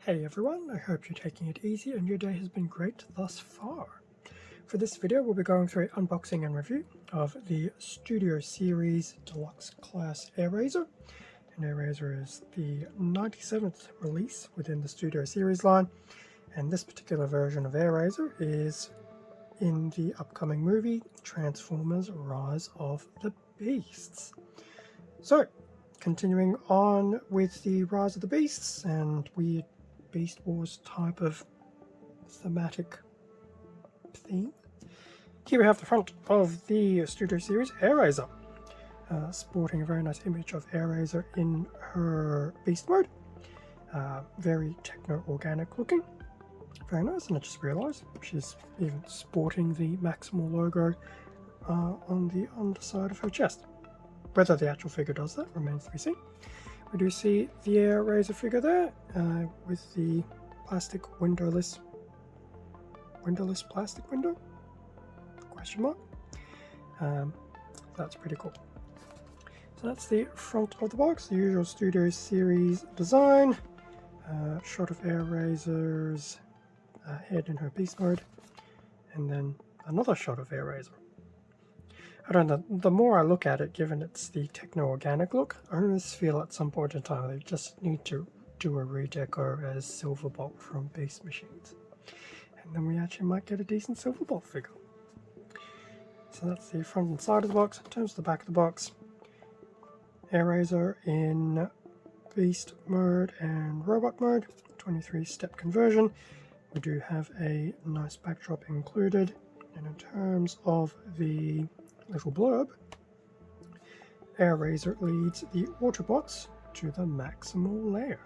Hey everyone, I hope you're taking it easy and your day has been great thus far. For this video we'll be going through an unboxing and review of the Studio Series Deluxe Class Airazor. And Airazor is the 97th release within the Studio Series line, and this particular version of Airazor is in the upcoming movie Transformers Rise of the Beasts. So, continuing on with the Rise of the Beasts and weird Beast Wars type of thematic theme. Here we have the front of the Studio Series Airazor, sporting a very nice image of Airazor in her beast mode. Very techno-organic looking. Very nice, and I just realised she's even sporting the Maximal logo on the underside of her chest. Whether the actual figure does that remains to be seen. We do see the Airazor figure there with the plastic windowless plastic window? Question mark. That's pretty cool. So that's the front of the box, the usual Studio Series design. Shot of Airazor's head in her beast mode, and then another shot of Airazor. I don't know, the more I look at it, given it's the techno-organic look, I almost feel at some point in time they just need to do a redeco as Silverbolt from Beast Machines. And then we actually might get a decent Silverbolt figure. So that's the front and side of the box. In terms of the back of the box, Airazor in Beast mode and Robot mode, 23-step conversion. We do have a nice backdrop included, and in terms of the little blurb, Airazor leads the Autobots to the Maximal lair.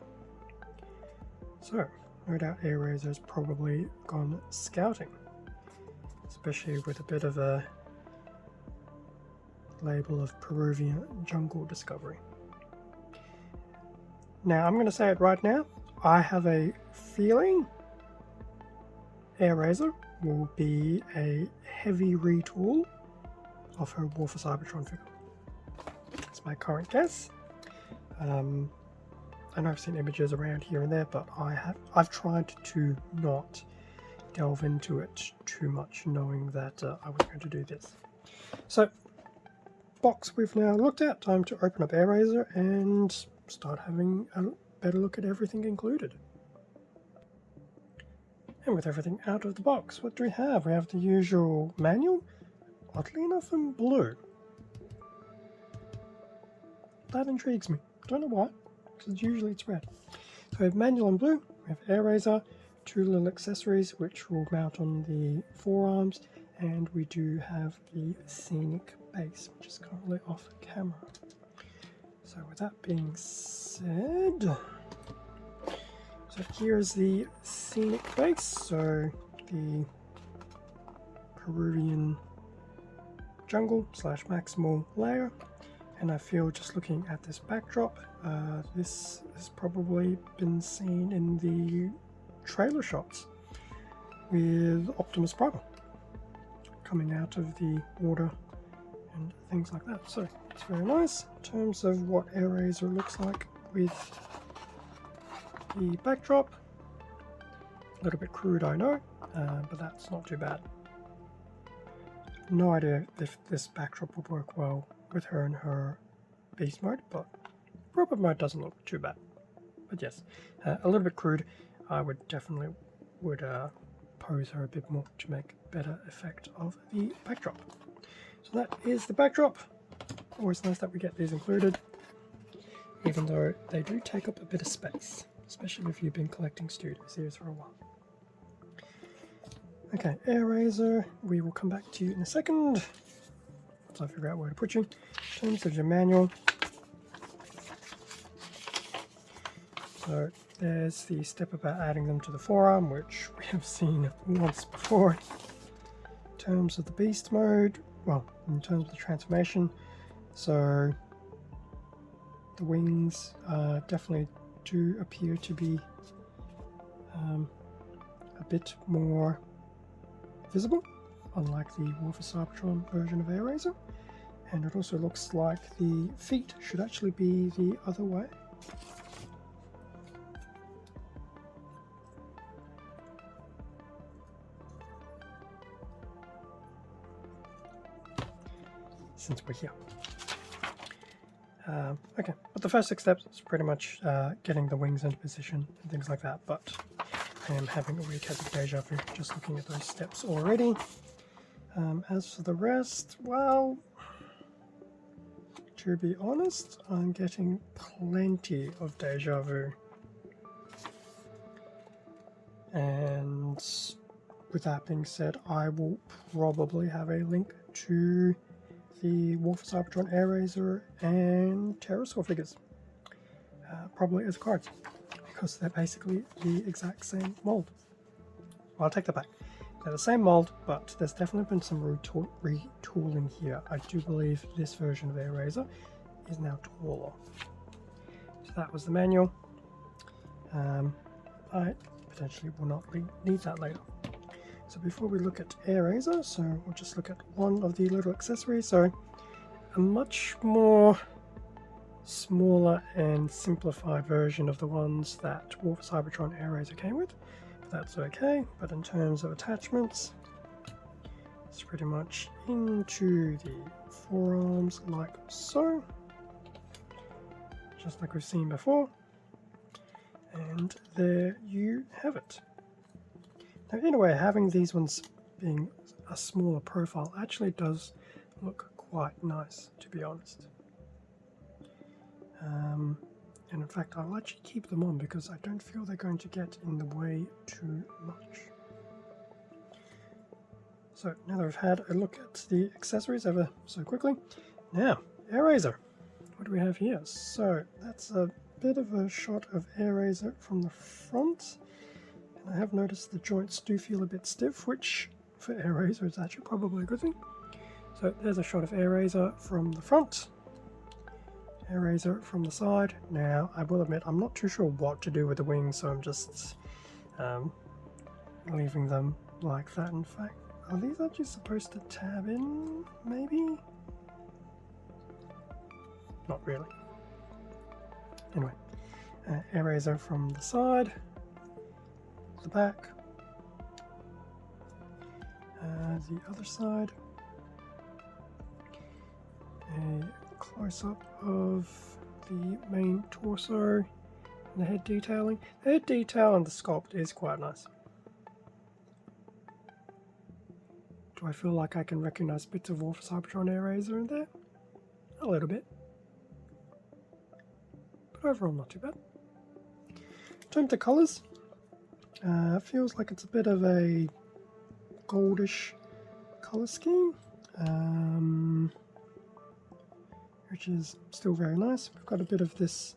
So, no doubt Airazor's probably gone scouting, especially with a bit of a label of Peruvian jungle discovery. Now, I'm going to say it right now, I have a feeling Airazor will be a heavy retool of her War for Cybertron figure. That's my current guess. I know I've seen images around here and there, but I've tried to not delve into it too much, knowing that I was going to do this. So, box we've now looked at. Time to open up Airazor and start having a better look at everything included. And with everything out of the box, what do we have? We have the usual manual, oddly enough in blue. That intrigues me. Don't know why, because usually it's red. So we have manual in blue, we have Airazor, two little accessories which will mount on the forearms, and we do have the Scenic base, which is currently off camera. So with that being said, so here's the Scenic base, so the Peruvian jungle / Maximal layer, and I feel just looking at this backdrop, this has probably been seen in the trailer shots with Optimus Prime coming out of the water and things like that. So it's very nice in terms of what Airazor looks like with the backdrop. A little bit crude, I know, but that's not too bad. No idea if this backdrop would work well with her in her beast mode, but robot mode doesn't look too bad. But yes, a little bit crude. I would definitely pose her a bit more to make better effect of the backdrop. So that is the backdrop. Always nice that we get these included, even though they do take up a bit of space, especially if you've been collecting Studio Series for a while. Okay, Airazor, we will come back to you in a second once I figure out where to put you. In terms of your manual, so there's the step about adding them to the forearm, which we have seen once before. In terms of the beast mode, well, in terms of the transformation, so the wings definitely do appear to be a bit more visible, unlike the War for Cybertron version of Airazor. And it also looks like the feet should actually be the other way. since we're here. Okay, but the first 6 steps is pretty much getting the wings into position and things like that, but I am having a weird case of deja vu just looking at those steps already. As for the rest, well, to be honest, I'm getting plenty of deja vu. And with that being said, I will probably have a link to the War for Cybertron Airazor and Terrorcons figures, probably as cards, because they're basically the exact same mold. Well, I'll take that back. They're the same mold, but there's definitely been some retooling here. I do believe this version of Airazor is now taller. So that was the manual. I potentially will not need that later. So before we look at Airazor, so we'll just look at one of the little accessories. So a much more smaller and simplified version of the ones that War for Cybertron Airazor came with. That's okay, but in terms of attachments, it's pretty much into the forearms like so, just like we've seen before, and there you have it. Now in a way, having these ones being a smaller profile actually does look quite nice, to be honest. And in fact, I'll actually keep them on because I don't feel they're going to get in the way too much. So now that we've had a look at the accessories ever so quickly, now Airazor. What do we have here? So that's a bit of a shot of Airazor from the front. And I have noticed the joints do feel a bit stiff, which for Airazor is actually probably a good thing. So there's a shot of Airazor from the front. Airazor from the side. Now, I will admit, I'm not too sure what to do with the wings, so I'm just leaving them like that. In fact, are these actually supposed to tab in, maybe? Not really. Anyway, Airazor from the side, the back, the other side, a close-up of the main torso and the head detailing. The head detail and the sculpt is quite nice. Do I feel like I can recognize bits of War for Cybertron Airazor in there? A little bit. But overall not too bad. In terms of colours, feels like it's a bit of a goldish colour scheme. Which is still very nice. We've got a bit of this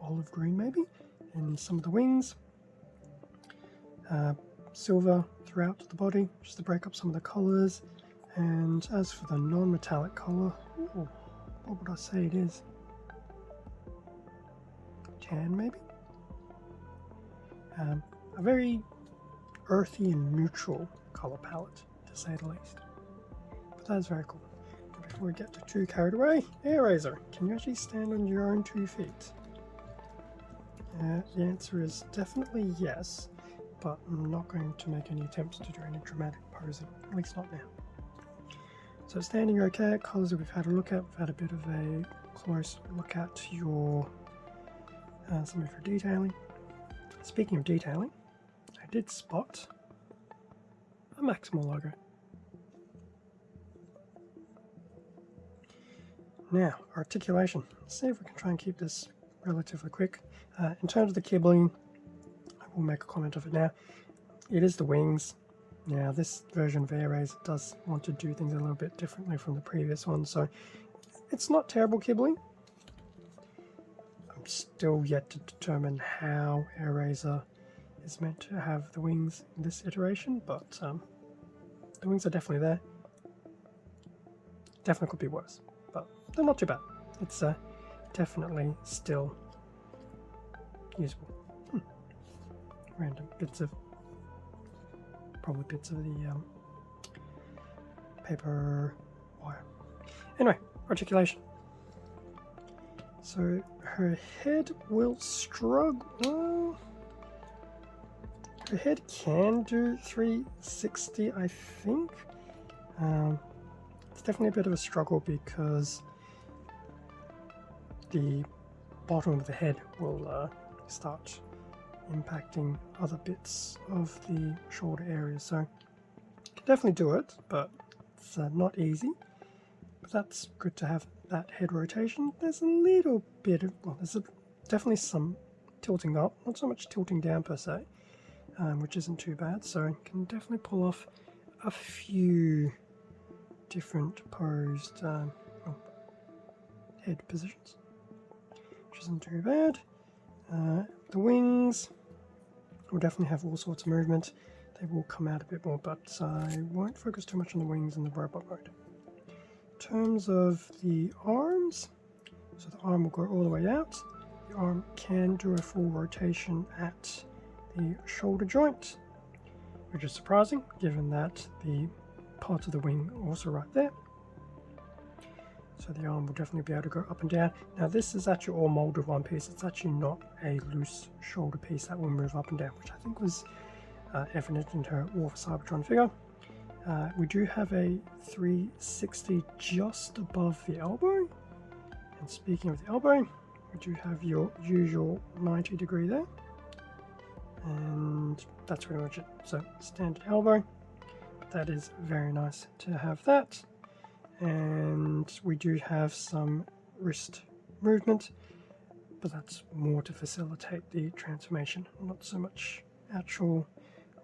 olive green maybe in some of the wings. Silver throughout the body, just to break up some of the colours. And as for the non-metallic colour, what would I say it is? Tan maybe? A very earthy and neutral colour palette, to say the least. But that's very cool. Before we get too carried away, Airazor, can you actually stand on your own 2 feet? The answer is definitely yes, but I'm not going to make any attempts to do any dramatic posing, at least not now. So standing okay, colours that we've had a look at, we've had a bit of a close look at your some of your detailing. Speaking of detailing, I did spot a Maximal logo. Now, articulation. Let's see if we can try and keep this relatively quick. In terms of the kibbling, I will make a comment of it now. It is the wings. Now, this version of Airazor does want to do things a little bit differently from the previous one, so it's not terrible kibbling. I'm still yet to determine how Airazor is meant to have the wings in this iteration, but the wings are definitely there. Definitely could be worse, but they're not too bad. It's definitely still usable. Random bits of, probably bits of the paper wire. Anyway, articulation. So her head will struggle. Her head can do 360, I think. definitely a bit of a struggle because the bottom of the head will start impacting other bits of the shoulder area. So you can definitely do it, but it's not easy. But that's good to have that head rotation. There's a little bit of, well, there's definitely some tilting up, not so much tilting down per se, which isn't too bad. So you can definitely pull off a few different posed head positions, which isn't too bad. The wings will definitely have all sorts of movement. They will come out a bit more, but I won't focus too much on the wings in the robot mode. In terms of the arms, so the arm will go all the way out. The arm can do a full rotation at the shoulder joint, which is surprising given that the parts of the wing are also right there. So the arm will definitely be able to go up and down. Now this is actually all molded one piece. It's actually not a loose shoulder piece that will move up and down, which I think was evident in her War for Cybertron figure. We do have a 360 just above the elbow. And speaking of the elbow, we do have your usual 90 degree there. And that's pretty much it. So standard elbow, but that is very nice to have that. And we do have some wrist movement, but that's more to facilitate the transformation, not so much actual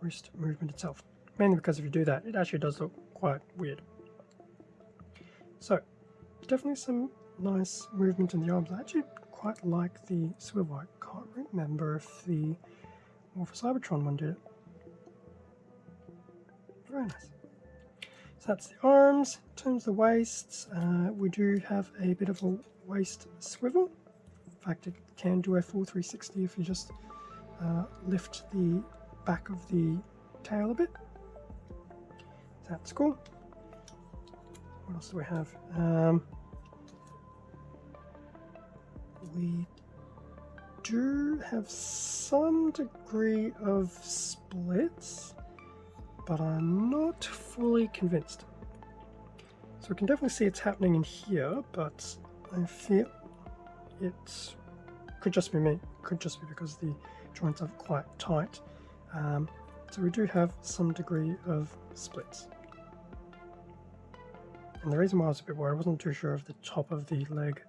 wrist movement itself. Mainly because if you do that, it actually does look quite weird. So definitely some nice movement in the arms. I actually quite like the swivel. I can't remember if the War for Cybertron one did it. Very nice. So that's the arms. In terms of the waists, we do have a bit of a waist swivel. In fact, it can do a full 360 if you just lift the back of the tail a bit. That's cool. What else do we have? We do have some degree of splits, but I'm not fully convinced. So we can definitely see it's happening in here, but I feel it could just be me. Could just be because the joints are quite tight. So we do have some degree of splits. And the reason why I was a bit worried, I wasn't too sure if the top of the leg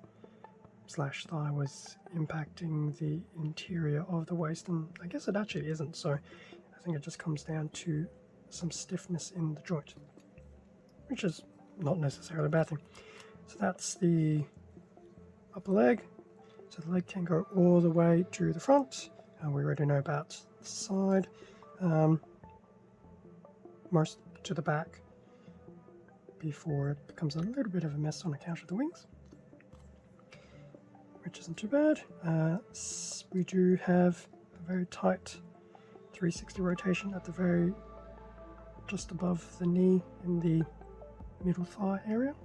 / thigh was impacting the interior of the waist, and I guess it actually isn't, so I think it just comes down to some stiffness in the joint, which is not necessarily a bad thing. So that's the upper leg. So the leg can go all the way to the front, and we already know about the side, most to the back, before it becomes a little bit of a mess on account of the wings, which isn't too bad. We do have a very tight 360 rotation at the very just above the knee in the middle thigh area.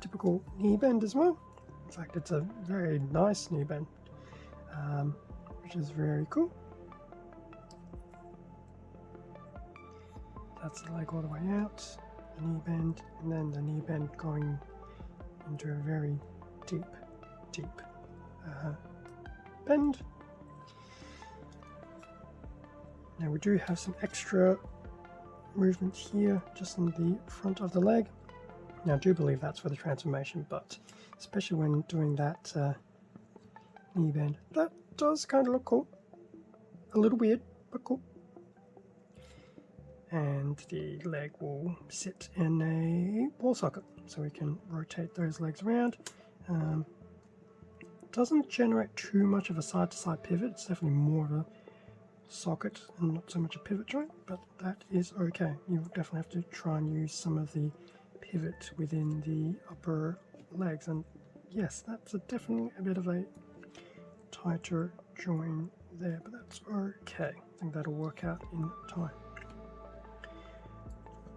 Typical knee bend as well. In fact, it's a very nice knee bend, which is very cool. That's the leg all the way out, the knee bend, and then the knee bend going into a very deep bend. Now we do have some extra movement here just in the front of the leg. Now I do believe that's for the transformation, but especially when doing that knee bend, that does kind of look cool. A little weird, but cool. And the leg will sit in a wall socket, so we can rotate those legs around. Doesn't generate too much of a side-to-side pivot. It's definitely more of a socket and not so much a pivot joint, but that is okay. You'll definitely have to try and use some of the pivot within the upper legs, and yes, that's definitely a bit of a tighter join there, but that's okay. I think that'll work out in time.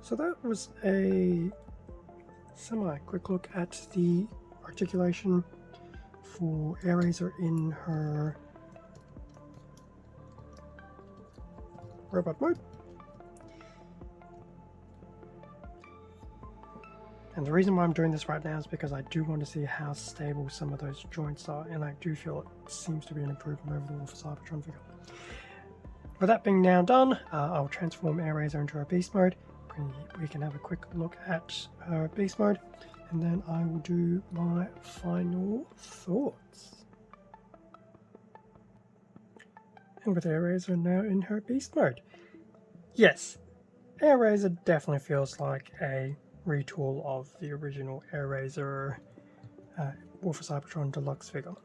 So that was a semi-quick look at the articulation for Airazor in her robot mode. And the reason why I'm doing this right now is because I do want to see how stable some of those joints are, and I do feel it seems to be an improvement over the Wolf of Cybertron figure. With that being now done, I'll transform Airazor into our beast mode. We can have a quick look at her beast mode, and then I will do my final thoughts. And with Airazor now in her beast mode, yes, Airazor definitely feels like a retool of the original Airazor Wolf of Cybertron Deluxe figure.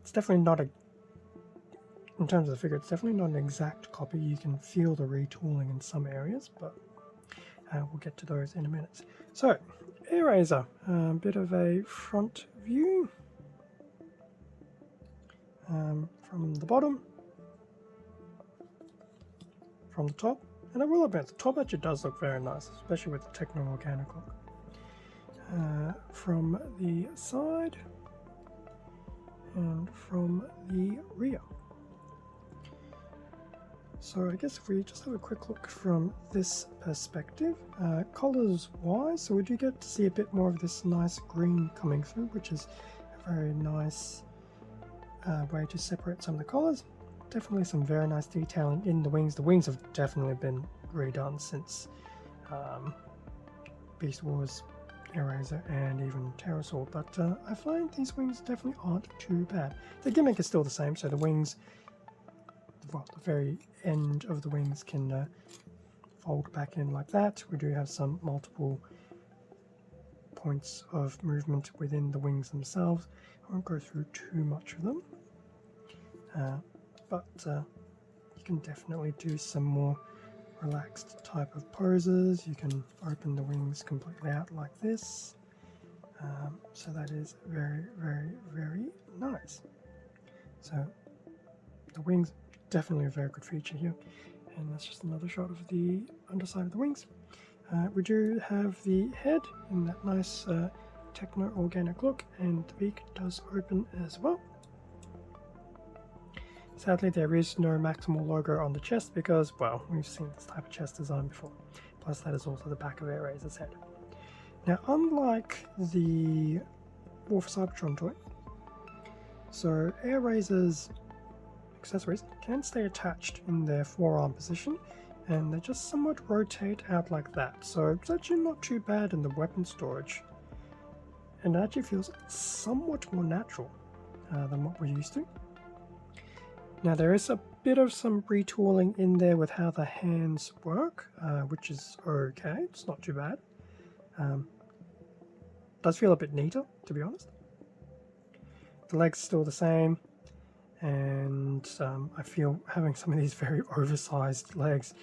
It's definitely not in terms of the figure, it's definitely not an exact copy. You can feel the retooling in some areas, but we'll get to those in a minute. So, Airazor, a bit of a front view from the bottom, from the top. And I will admit, the top actually does look very nice, especially with the techno-organic look. From the side and from the rear. So I guess if we just have a quick look from this perspective, colors wise, so we do get to see a bit more of this nice green coming through, which is a very nice way to separate some of the colors. Definitely some very nice detailing in the wings. The wings have definitely been redone since Beast Wars, Airazor, and even Terrorcons, but I find these wings definitely aren't too bad. The gimmick is still the same, so the wings, well, the very end of the wings can fold back in like that. We do have some multiple points of movement within the wings themselves. I won't go through too much of them. But you can definitely do some more relaxed type of poses. You can open the wings completely out like this. So that is very, very, very nice. So the wings, definitely a very good feature here. And that's just another shot of the underside of the wings. We do have the head in that nice techno-organic look, and the beak does open as well. Sadly, there is no Maximal logo on the chest because, well, we've seen this type of chest design before. Plus, that is also the back of Airazor's head. Now, unlike the Wolf of Cybertron toy, so Airazor's accessories can stay attached in their forearm position, and they just somewhat rotate out like that. So it's actually not too bad in the weapon storage, and it actually feels somewhat more natural than what we're used to. Now there is a bit of some retooling in there with how the hands work, which is okay, it's not too bad. Does feel a bit neater, to be honest. The legs still the same, and I feel having some of these very oversized legs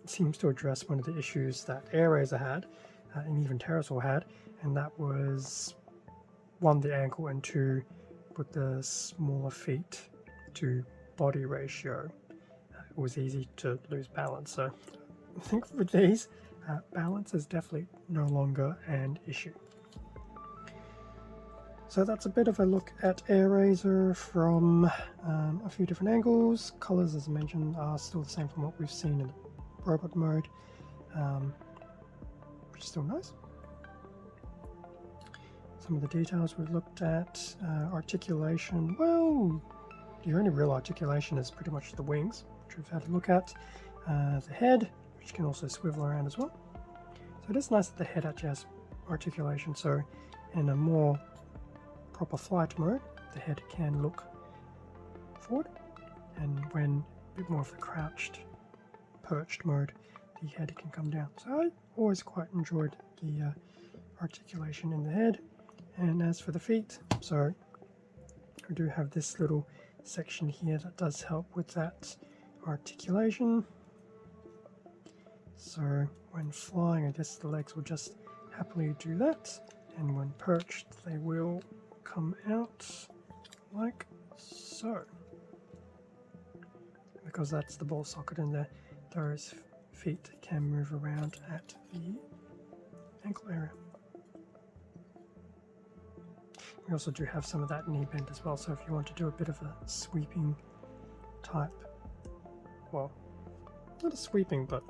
seems to address one of the issues that Airazor had, and even Terrorcons had, and that was, one, the ankle, and two, with the smaller feet to body ratio, it was easy to lose balance. So I think with these, balance is definitely no longer an issue. So that's a bit of a look at Airazor from a few different angles. Colors, as I mentioned, are still the same from what we've seen in the robot mode, which is still nice. Some of the details we've looked at, articulation, well, the only real articulation is pretty much the wings, which we've had a look at. The head, which can also swivel around as well. So it is nice that the head actually has articulation, so in a more proper flight mode, the head can look forward, and when a bit more of the crouched, perched mode, the head can come down. So I always quite enjoyed the articulation in the head. And as for the feet, so we do have this little section here that does help with that articulation. So when flying, I guess the legs will just happily do that, and when perched they will come out like so. Because that's the ball socket in there, those feet can move around at the ankle area. We also do have some of that knee bend as well, so if you want to do a bit of a sweeping type, well, not a sweeping, but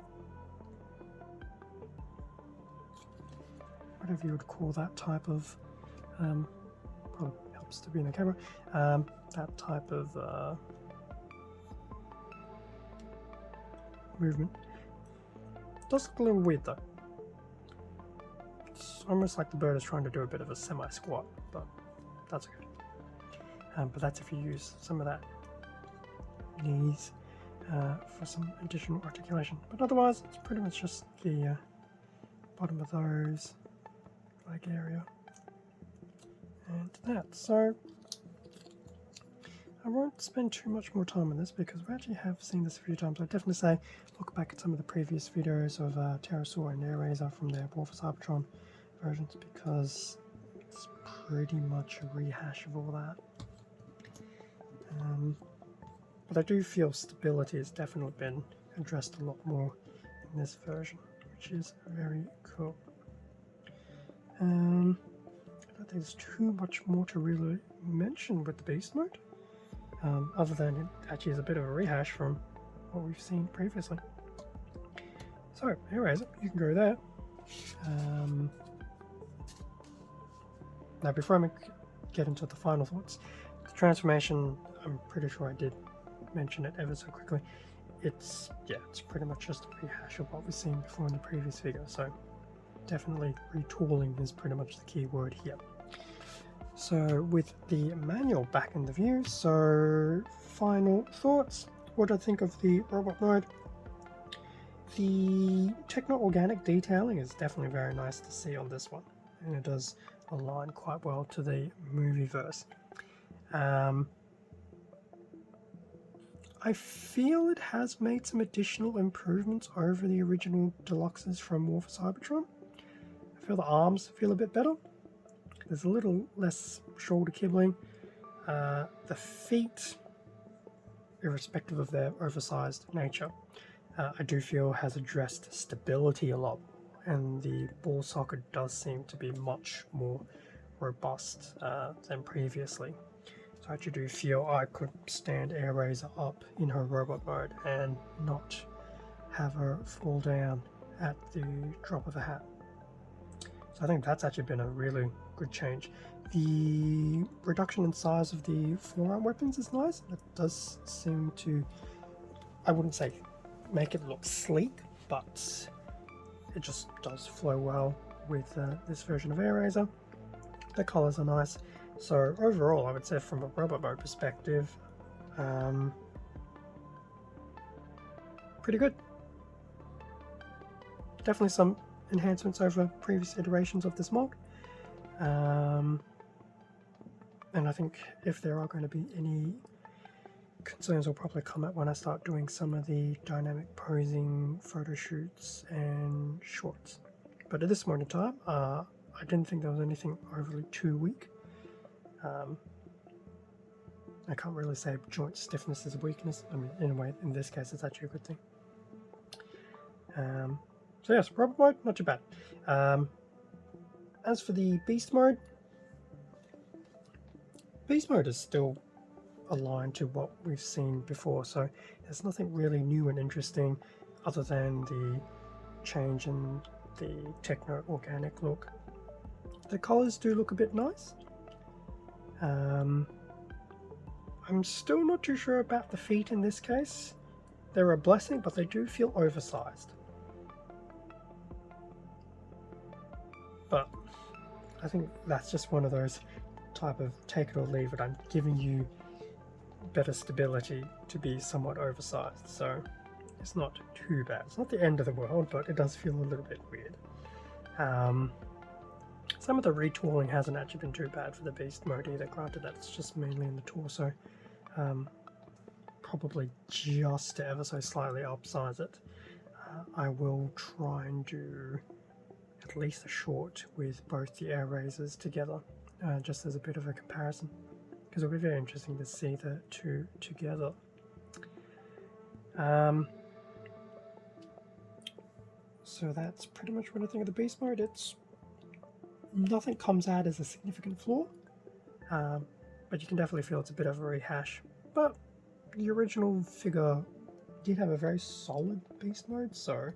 whatever you would call that type of, probably helps to be in the camera, that type of movement. It does look a little weird though. It's almost like the bird is trying to do a bit of a semi-squat, but that's okay. But that's if you use some of that knees for some additional articulation. But otherwise, it's pretty much just the bottom of those leg area and that. So I won't spend too much more time on this because we actually have seen this a few times. I'd definitely say look back at some of the previous videos of Terrorcons and Airazor from their Hasbro versions, because it's pretty much a rehash of all that. But I do feel stability has definitely been addressed a lot more in this version, which is very cool. I don't think there's too much more to really mention with the beast mode, other than it actually is a bit of a rehash from what we've seen previously. So, Airazor, you can go there. Now, before I get into the final thoughts, the transformation, I'm pretty sure I did mention it ever so quickly. It's pretty much just a rehash of what we've seen before in the previous video, so definitely retooling is pretty much the key word here. So with the manual back in the view, so final thoughts. What I think of the robot mode. The techno-organic detailing is definitely very nice to see on this one, and it does align quite well to the movieverse. I feel it has made some additional improvements over the original Deluxes from War for Cybertron. I feel the arms feel a bit better. There's a little less shoulder kibbling. The feet, irrespective of their oversized nature, I do feel has addressed stability a lot, and the ball socket does seem to be much more robust than previously. So I actually do feel I could stand Airazor up in her robot mode and not have her fall down at the drop of a hat. So I think that's actually been a really good change. The reduction in size of the forearm weapons is nice. It does seem to, I wouldn't say make it look sleek, but it just does flow well with this version of Airazor. The colors are nice. So overall, I would say from a robot mode perspective, pretty good. Definitely some enhancements over previous iterations of this mod. And I think if there are going to be any concerns, will probably come up when I start doing some of the dynamic posing photo shoots and shorts. But at this moment in time, I didn't think there was anything overly too weak. I can't really say joint stiffness is a weakness. I mean, in a way, in this case, it's actually a good thing. So yes, robot mode, not too bad. As for the beast mode is still aligned to what we've seen before, so there's nothing really new and interesting other than the change in the techno-organic look. The colors do look a bit nice. I'm still not too sure about the feet in this case. They're a blessing, but they do feel oversized. But I think that's just one of those type of take it or leave it. I'm giving you better stability to be somewhat oversized, so it's not too bad. It's not the end of the world, but it does feel a little bit weird. Some of the retooling hasn't actually been too bad for the beast mode either. Granted, that's just mainly in the torso. Probably just to ever so slightly upsize it. I will try and do at least a short with both the Airazors together, just as a bit of a comparison, because it'll be very interesting to see the two together. So that's pretty much what I think of the beast mode. It's nothing comes out as a significant flaw, but you can definitely feel it's a bit of a rehash. But the original figure did have a very solid beast mode, so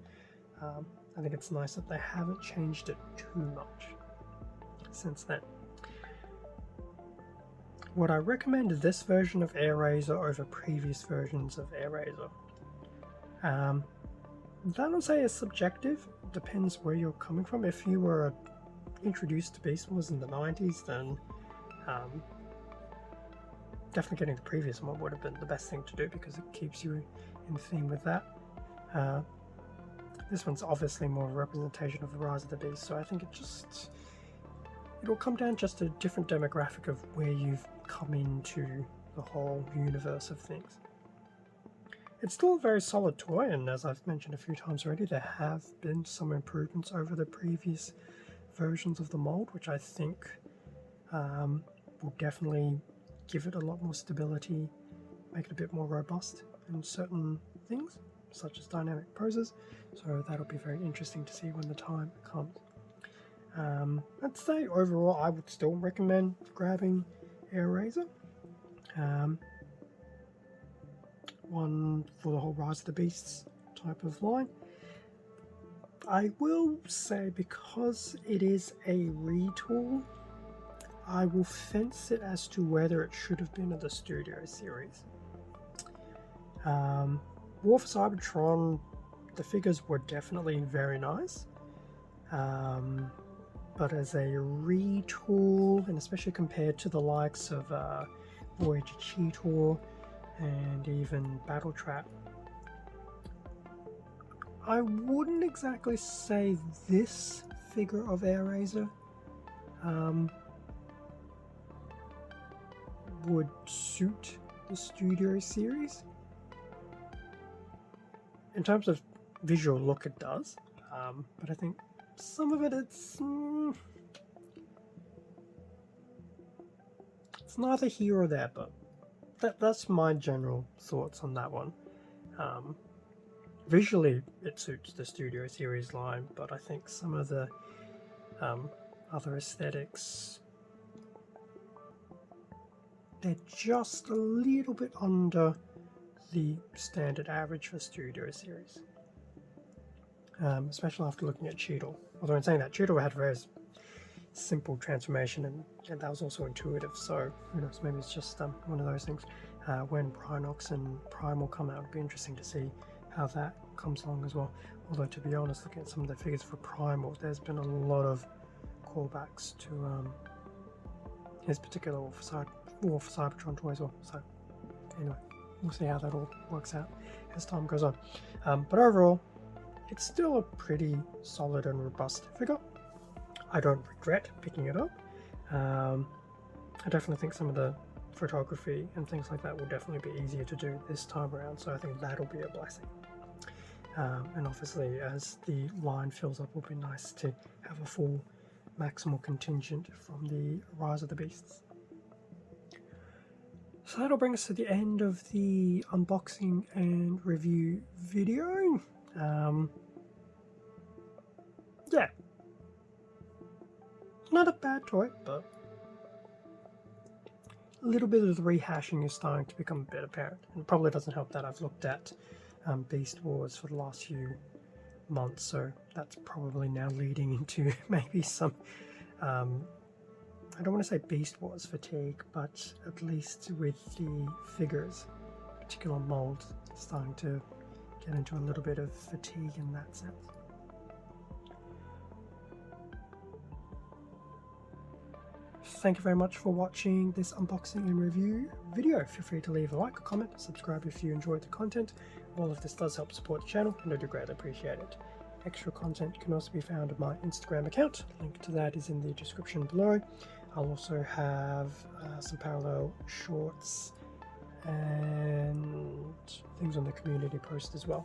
I think it's nice that they haven't changed it too much. since then. Would I recommend this version of Airazor over previous versions of Airazor? That I'll say is subjective. Depends where you're coming from. If you were introduced to Beast Wars in the 90s, then definitely getting the previous one would have been the best thing to do because it keeps you in theme with that. This one's obviously more of a representation of the Rise of the Beast, so I think it'll come down just to a different demographic of where you've come into the whole universe of things. It's still a very solid toy, and as I've mentioned a few times already, there have been some improvements over the previous versions of the mold, which I think will definitely give it a lot more stability, make it a bit more robust in certain things, such as dynamic poses, so that'll be very interesting to see when the time comes. I'd say overall I would still recommend grabbing Airazor. One for the whole Rise of the Beasts type of line. I will say, because it is a retool, I will fence it as to whether it should have been in the Studio series. War for Cybertron, the figures were definitely very nice, but as a retool, and especially compared to the likes of Voyager Cheetor and even Battle Trap, I wouldn't exactly say this figure of Airazor would suit the Studio series. In terms of visual look, it does, but I think some of it's neither here or there, but that's my general thoughts on that one. Visually, it suits the Studio series line, but I think some of the other aesthetics, they're just a little bit under the standard average for Studio series, especially after looking at Cheetor. Although in saying that, Cheetor had a very simple transformation, and that was also intuitive, so who knows, maybe it's just one of those things. When Brinox and Primal come out, it'll be interesting to see how that comes along as well. Although, to be honest, looking at some of the figures for Primal, there's been a lot of callbacks to his particular War for Cybertron toy as well. So anyway, we'll see how that all works out as time goes on. But overall, it's still a pretty solid and robust figure. I don't regret picking it up. I definitely think some of the photography and things like that will definitely be easier to do this time around, so I think that'll be a blessing. And obviously, as the line fills up, it will be nice to have a full Maximal contingent from the Rise of the Beasts. So that'll bring us to the end of the unboxing and review video. Yeah, not a bad toy, but a little bit of the rehashing is starting to become a bit apparent, and it probably doesn't help that I've looked at Beast Wars for the last few months, so that's probably now leading into maybe some I don't want to say Beast Wars fatigue, but at least with the figures, particular molds, starting to get into a little bit of fatigue in that sense. Thank you very much for watching this unboxing and review video. Feel free to leave a like, a comment, subscribe if you enjoyed the content. All of this does help support the channel, and I do greatly appreciate it. Extra content can also be found on my Instagram account. Link to that is in the description below. I'll also have some parallel shorts and things on the community post as well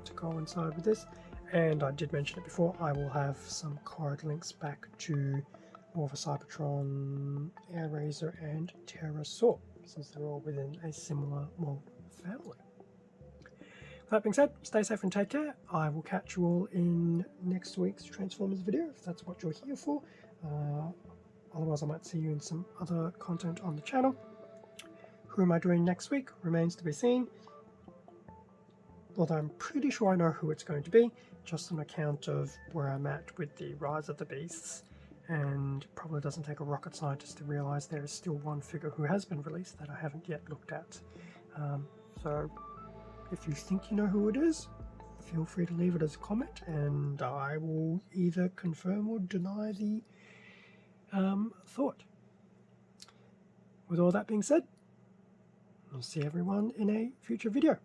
to coincide with this. And I did mention it before, I will have some card links back to War for Cybertron, Airazor, and Terrorcons, since they're all within a similar mold family. That being said, stay safe and take care. I will catch you all in next week's Transformers video, if that's what you're here for. Otherwise, I might see you in some other content on the channel. Who am I doing next week remains to be seen, although I'm pretty sure I know who it's going to be, just on account of where I'm at with the Rise of the Beasts and probably doesn't take a rocket scientist to realize there is still one figure who has been released that I haven't yet looked at. So if you think you know who it is, feel free to leave it as a comment, and I will either confirm or deny the thought. With all that being said, I'll see everyone in a future video.